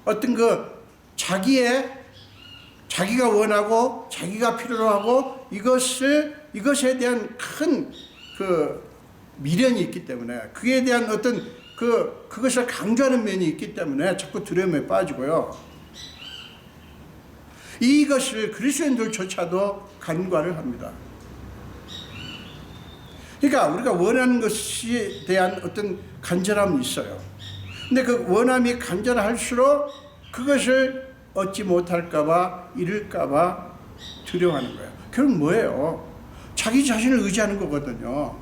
어떤 자기가 원하고 자기가 필요로 하고 이것에 대한 큰 미련이 있기 때문에 그에 대한 어떤 그것을 강조하는 면이 있기 때문에 자꾸 두려움에 빠지고요. 이것을 그리스도인들조차도 간과를 합니다. 그러니까 우리가 원하는 것에 대한 어떤 간절함이 있어요. 근데 그 원함이 간절할수록 그것을 얻지 못할까봐 잃을까봐 두려워하는 거예요. 결국 뭐예요? 자기 자신을 의지하는 거거든요.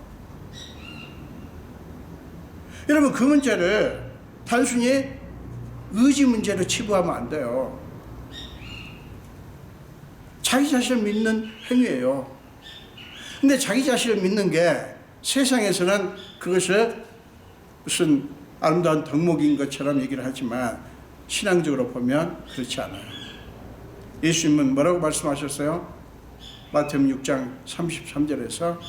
여러분, 그 문제를 단순히 의지 문제로 치부하면 안 돼요. 자기 자신을 믿는 행위예요. 근데 자기 자신을 믿는 게 세상에서는 그것을 무슨 아름다운 덕목인 것처럼 얘기를 하지만 신앙적으로 보면 그렇지 않아요. 예수님은 뭐라고 말씀하셨어요? 마태복음 6장 33절에서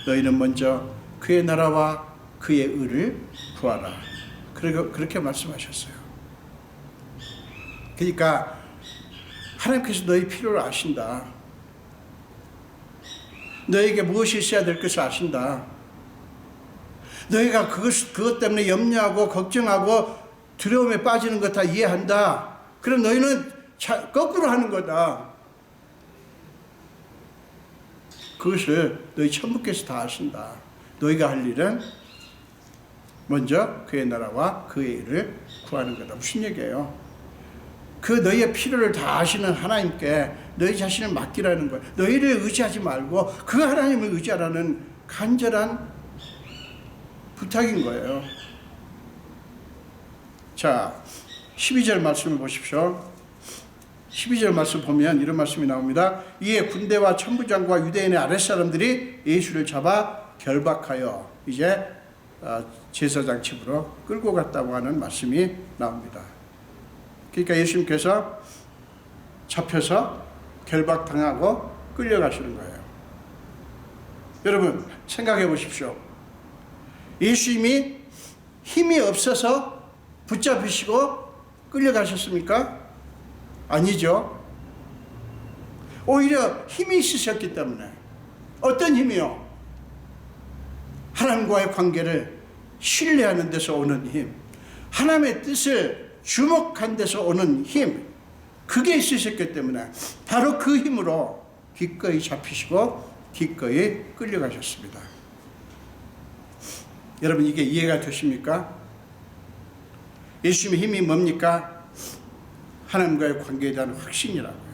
너희는 먼저 그의 나라와 그의 의를 구하라. 그렇게 말씀하셨어요. 그러니까 하나님께서 너희 필요를 아신다. 너에게 무엇이 있어야 될 것을 아신다. 너희가 그것 때문에 염려하고 걱정하고 두려움에 빠지는 것 다 이해한다. 그럼 너희는 거꾸로 하는 거다. 그것을 너희 천부께서 다 아신다. 너희가 할 일은 먼저 그의 나라와 그의 일을 구하는 거다. 무슨 얘기예요? 그 너희의 필요를 다 아시는 하나님께 너희 자신을 맡기라는 거예요. 너희를 의지하지 말고 그 하나님을 의지하라는 간절한 부탁인 거예요. 자, 12절 말씀을 보십시오. 12절 말씀 보면 이런 말씀이 나옵니다. 이에 군대와 천부장과 유대인의 아랫사람들이 예수를 잡아 결박하여 이제 제사장 집으로 끌고 갔다고 하는 말씀이 나옵니다. 그러니까 예수님께서 잡혀서 결박당하고 끌려가시는 거예요. 여러분 생각해 보십시오. 예수님이 힘이 없어서 붙잡히시고 끌려가셨습니까? 아니죠. 오히려 힘이 있으셨기 때문에. 어떤 힘이요? 하나님과의 관계를 신뢰하는 데서 오는 힘, 하나님의 뜻을 주목한 데서 오는 힘, 그게 있으셨기 때문에 바로 그 힘으로 기꺼이 잡히시고 기꺼이 끌려가셨습니다. 여러분 이게 이해가 되십니까? 예수님의 힘이 뭡니까? 하나님과의 관계에 대한 확신이라고요.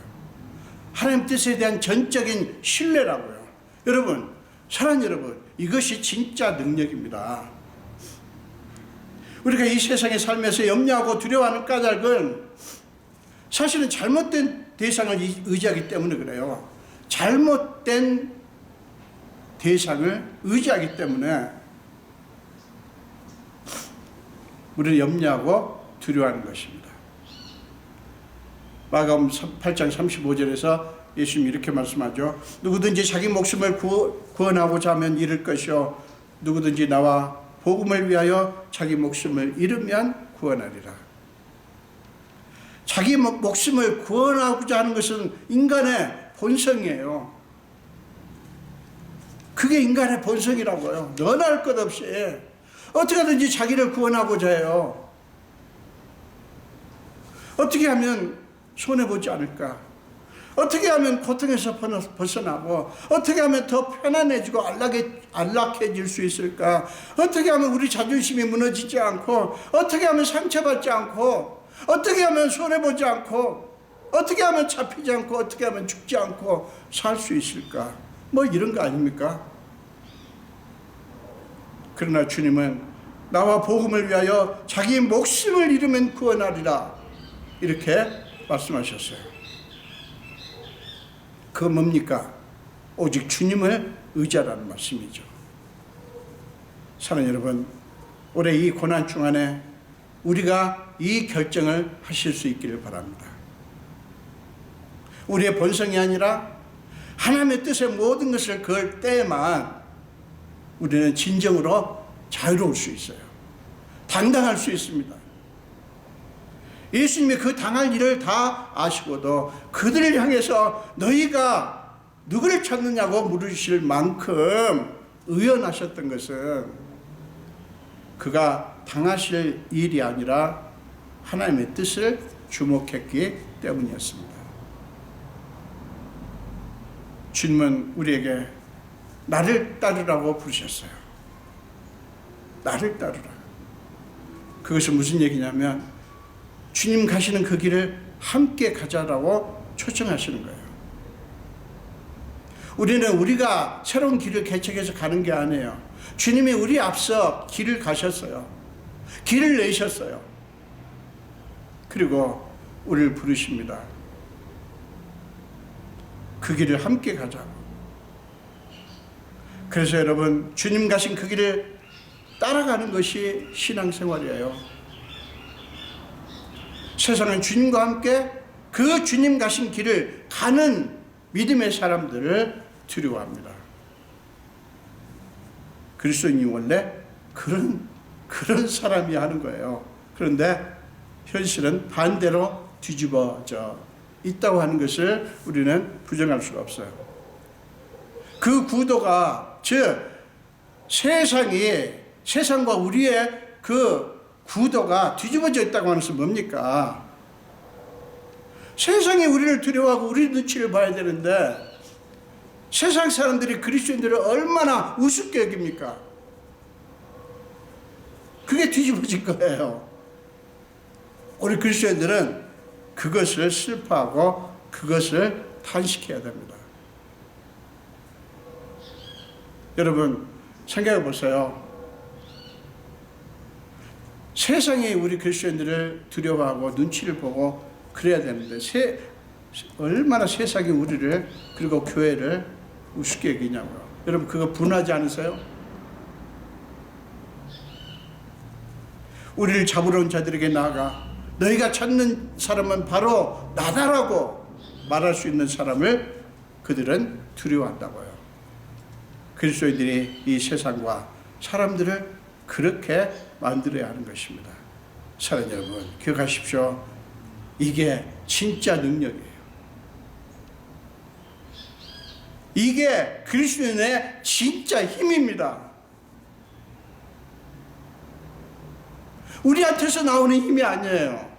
하나님 뜻에 대한 전적인 신뢰라고요. 여러분, 사랑하는 여러분, 이것이 진짜 능력입니다. 우리가 이 세상에 살면서 염려하고 두려워하는 까닭은 사실은 잘못된 대상을 의지하기 때문에 그래요. 잘못된 대상을 의지하기 때문에 우리는 염려하고 두려워하는 것입니다. 마가복음 8장 35절에서 예수님이 이렇게 말씀하죠. 누구든지 자기 목숨을 구원하고자 하면 잃을 것이요 누구든지 나와 복음을 위하여 자기 목숨을 잃으면 구원하리라. 자기 목숨을 구원하고자 하는 것은 인간의 본성이에요. 그게 인간의 본성이라고요. 너나 할 것 없이 어떻게 하든지 자기를 구원하고자 해요. 어떻게 하면 손해보지 않을까? 어떻게 하면 고통에서 벗어나고 어떻게 하면 더 편안해지고 안락해질 수 있을까? 어떻게 하면 우리 자존심이 무너지지 않고 어떻게 하면 상처받지 않고 어떻게 하면 손해보지 않고 어떻게 하면 잡히지 않고 어떻게 하면 죽지 않고 살 수 있을까? 뭐 이런 거 아닙니까? 그러나 주님은 나와 복음을 위하여 자기 목숨을 잃으면 구원하리라 이렇게 말씀하셨어요. 그건 뭡니까? 오직 주님을 의지하라는 말씀이죠. 사랑하는 여러분, 올해 이 고난 중간에 우리가 이 결정을 하실 수 있기를 바랍니다. 우리의 본성이 아니라 하나님의 뜻에 모든 것을 걸 때만 우리는 진정으로 자유로울 수 있어요. 당당할 수 있습니다. 예수님이 그 당할 일을 다 아시고도 그들을 향해서 너희가 누구를 찾느냐고 물으실 만큼 의연하셨던 것은 그가 당하실 일이 아니라 하나님의 뜻을 주목했기 때문이었습니다. 주님은 우리에게 나를 따르라고 부르셨어요. 나를 따르라. 그것은 무슨 얘기냐면 주님 가시는 그 길을 함께 가자라고 초청하시는 거예요. 우리는 우리가 새로운 길을 개척해서 가는 게 아니에요. 주님이 우리 앞서 길을 가셨어요. 길을 내셨어요. 그리고 우리를 부르십니다. 그 길을 함께 가자고. 그래서 여러분, 주님 가신 그 길을 따라가는 것이 신앙생활이에요. 세상은 주님과 함께 그 주님 가신 길을 가는 믿음의 사람들을 두려워합니다. 그리스도인이 원래 그런 사람이 하는 거예요. 그런데 현실은 반대로 뒤집어져 있다고 하는 것을 우리는 부정할 수가 없어요. 그 구도가 즉 세상과 우리의 그 구도가 뒤집어져 있다고 하는 것은 뭡니까? 세상이 우리를 두려워하고 우리 눈치를 봐야 되는데 세상 사람들이 그리스도인들을 얼마나 우습게 여깁니까? 그게 뒤집어진 거예요. 우리 그리스도인들은 그것을 슬퍼하고 그것을 탄식해야 됩니다. 여러분 생각해 보세요. 세상이 우리 그리스도인들을 두려워하고 눈치를 보고 그래야 되는데 얼마나 세상이 우리를 그리고 교회를 우습게 여기냐고요. 여러분 그거 분하지 않으세요? 우리를 잡으러 온 자들에게 나아가 너희가 찾는 사람은 바로 나다라고 말할 수 있는 사람을 그들은 두려워한다고요. 그리스도인들이 이 세상과 사람들을 그렇게 만들어야 하는 것입니다. 사랑하는 여러분, 기억하십시오. 이게 진짜 능력이에요. 이게 그리스도인의 진짜 힘입니다. 우리한테서 나오는 힘이 아니에요.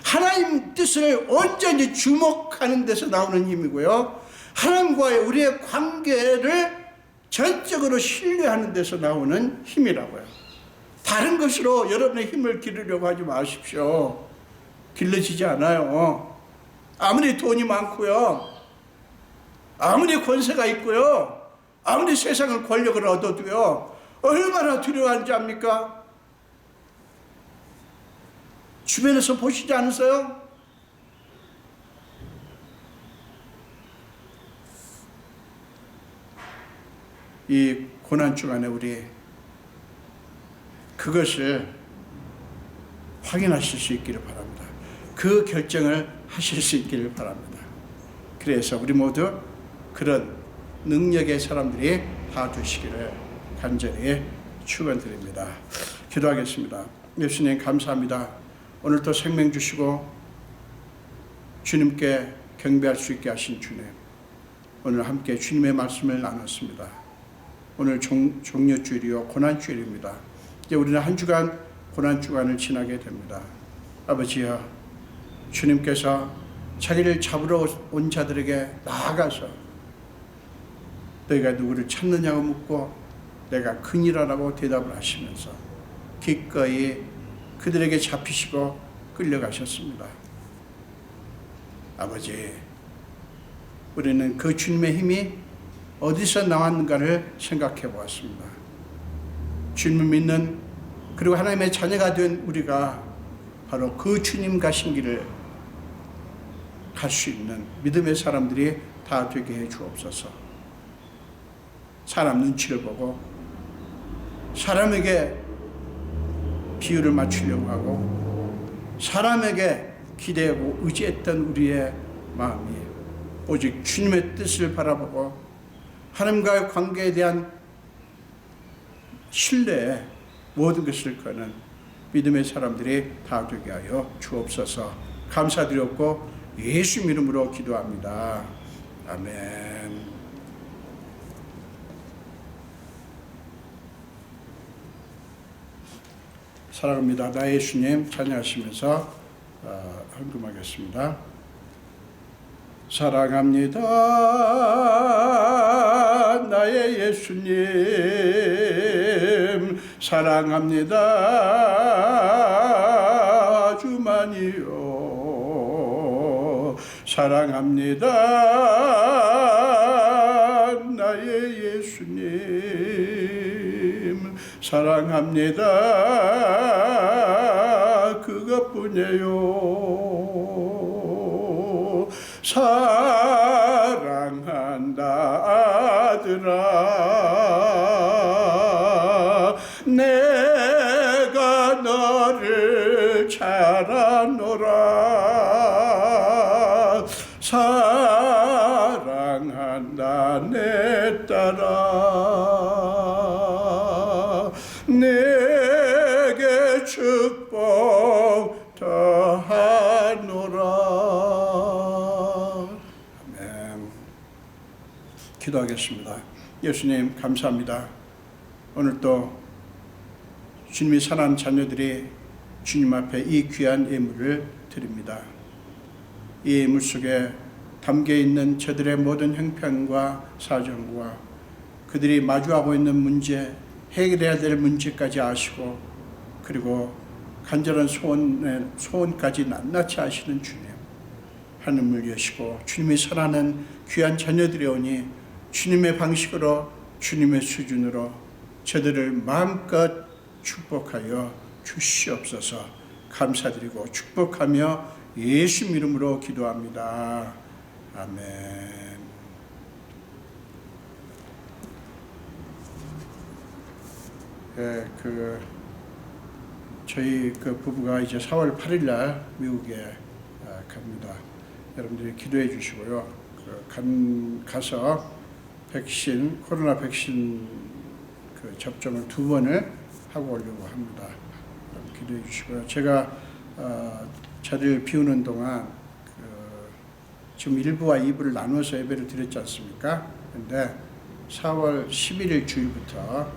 하나님 뜻을 온전히 주목하는 데서 나오는 힘이고요. 하나님과의 우리의 관계를 전적으로 신뢰하는 데서 나오는 힘이라고요. 다른 것으로 여러분의 힘을 기르려고 하지 마십시오. 길러지지 않아요. 아무리 돈이 많고요, 아무리 권세가 있고요, 아무리 세상의 권력을 얻어도요, 얼마나 두려워하는지 압니까? 주변에서 보시지 않으세요? 이 고난 주간에 우리 그것을 확인하실 수 있기를 바랍니다. 그 결정을 하실 수 있기를 바랍니다. 그래서 우리 모두 그런 능력의 사람들이 다 되시기를 간절히 축원드립니다. 기도하겠습니다. 예수님 감사합니다. 오늘도 생명 주시고 주님께 경배할 수 있게 하신 주님, 오늘 함께 주님의 말씀을 나눴습니다. 오늘 종료주일이요 고난주일입니다. 이제 우리는 한 주간 고난주간을 지나게 됩니다. 아버지여, 주님께서 자기를 잡으러 온 자들에게 나아가서 너희가 누구를 찾느냐고 묻고 내가 그니라라고 대답을 하시면서 기꺼이 그들에게 잡히시고 끌려가셨습니다. 아버지, 우리는 그 주님의 힘이 어디서 나왔는가를 생각해 보았습니다. 주님을 믿는 그리고 하나님의 자녀가 된 우리가 바로 그 주님 가신 길을 갈 수 있는 믿음의 사람들이 다 되게 해 주옵소서. 사람 눈치를 보고 사람에게 비유를 맞추려고 하고 사람에게 기대하고 의지했던 우리의 마음이 오직 주님의 뜻을 바라보고 하나님과의 관계에 대한 신뢰에 모든 것을 거는 믿음의 사람들이 다 되게 하여 주옵소서. 감사드렸고 예수 이름으로 기도합니다. 아멘. 사랑합니다. 나의 예수님 찬양하시면서 헌금하겠습니다. 사랑합니다. 나의 예수님 사랑합니다. 주만이요 사랑합니다. 나의 예수님 사랑합니다. 그것뿐이에요. 사랑한다 아들아, 내가 너를 잘 아노라. 사랑한다 내 딸아, 내게 축복 더하노라. 아멘. 기도하겠습니다. 예수님 감사합니다. 오늘 또 주님이 사랑하는 자녀들이 주님 앞에 이 귀한 예물을 드립니다. 이 예물 속에 담겨있는 저들의 모든 형편과 사정과 그들이 마주하고 있는 문제, 해결해야 될 문제까지 아시고 그리고 간절한 소원까지 낱낱이 아시는 주님, 하늘을 여시고 주님이 사랑하는 귀한 자녀들이 오니 주님의 방식으로 주님의 수준으로 저들을 마음껏 축복하여 주시옵소서. 감사드리고 축복하며 예수 이름으로 기도합니다. 아멘. 저희 부부가 이제 4월 8일 날 미국에 갑니다. 여러분들이 기도해 주시고요. 가서 코로나 백신 접종을 2번을 하고 오려고 합니다. 기도해 주시고요. 제가 자리를 비우는 동안 지금 1부와 2부를 나눠서 예배를 드렸지 않습니까? 근데 4월 11일 주일부터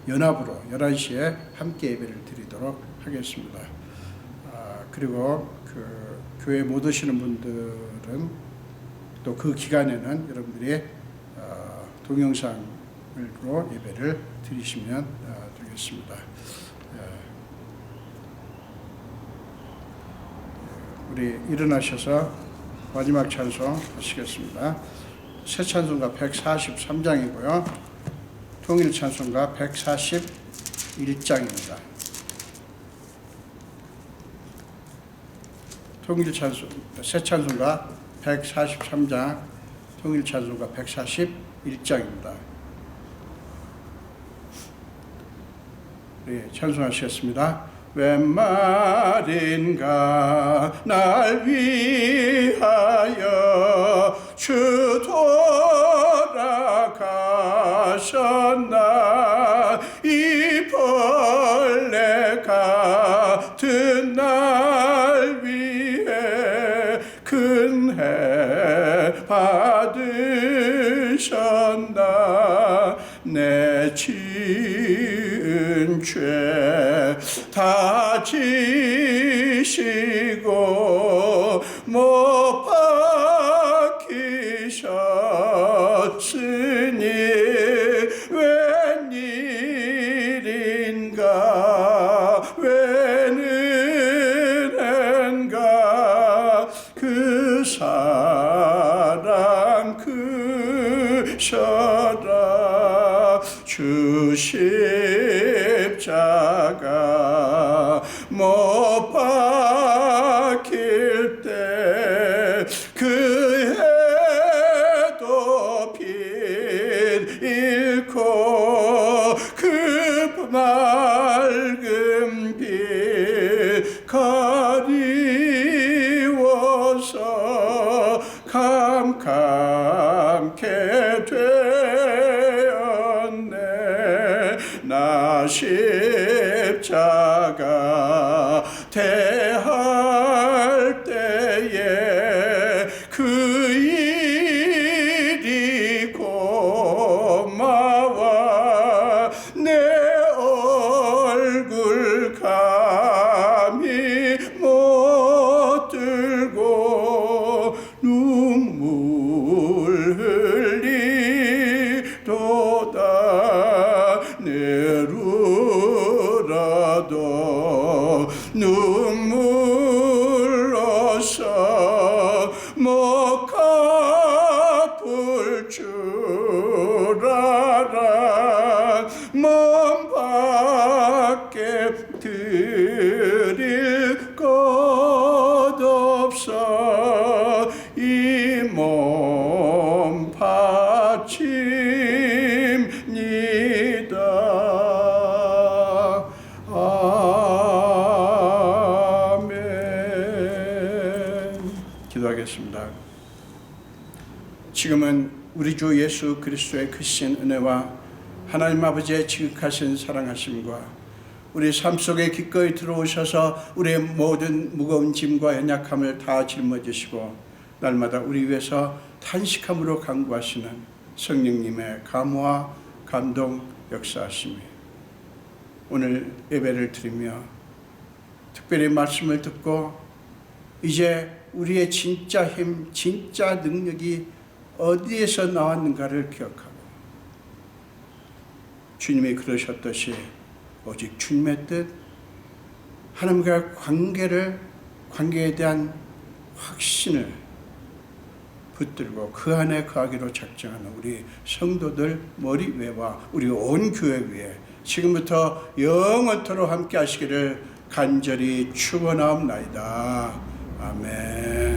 연합으로 11시에 함께 예배를 드리도록 하겠습니다. 그리고 교회 못 오시는 분들은 또 그 기간에는 여러분들이 동영상으로 예배를 드리시면 되겠습니다. 우리 일어나셔서 마지막 찬송 하시겠습니다. 새 찬송가 143장이고요. 통일 찬송가 141장입니다. 통일 찬송, 새 찬송가 143장, 통일 찬송가 141장입니다. 네, 찬송하시겠습니다. 웬 말인가 날 위하여 주 돌아가셨나 이 벌레 같은 날 위해 큰 해 받으셨나 내 지은 죄 다 지시고 못 박히셨으니 웬일인가 웬 은혜인가 그 사랑 크셔라 주 십자가 못 박힐 때 그 해도 빛 잃고 그 맑은 빛 가리워서 캄캄케 되었네 나 십자가 대할 때에 그 일이 고마워 내 얼굴 감히 못 들고 눈물 흘리도다 내루라도 눈물로서 못 갚을 줄 알아 몸 밖에 드릴 것 없어 이 몸 바칩니다. 아멘. 기도하겠습니다. 지금은 우리 주 예수 그리스도의 크신 은혜와 하나님 아버지의 지극하신 사랑하심과 우리 삶 속에 기꺼이 들어오셔서 우리의 모든 무거운 짐과 연약함을 다 짊어지시고 날마다 우리 위해서 탄식함으로 간구하시는 성령님의 감화, 감동, 역사하심이 오늘 예배를 드리며 특별히 말씀을 듣고 이제 우리의 진짜 힘, 진짜 능력이 어디에서 나왔는가를 기억하고 주님이 그러셨듯이 오직 주님의 뜻, 하나님과 관계에 대한 확신을 붙들고 그 안에 거하기로 작정하는 우리 성도들 머리 위와 우리 온 교회 위에 지금부터 영원토록 함께 하시기를 간절히 축원하옵나이다. 아멘.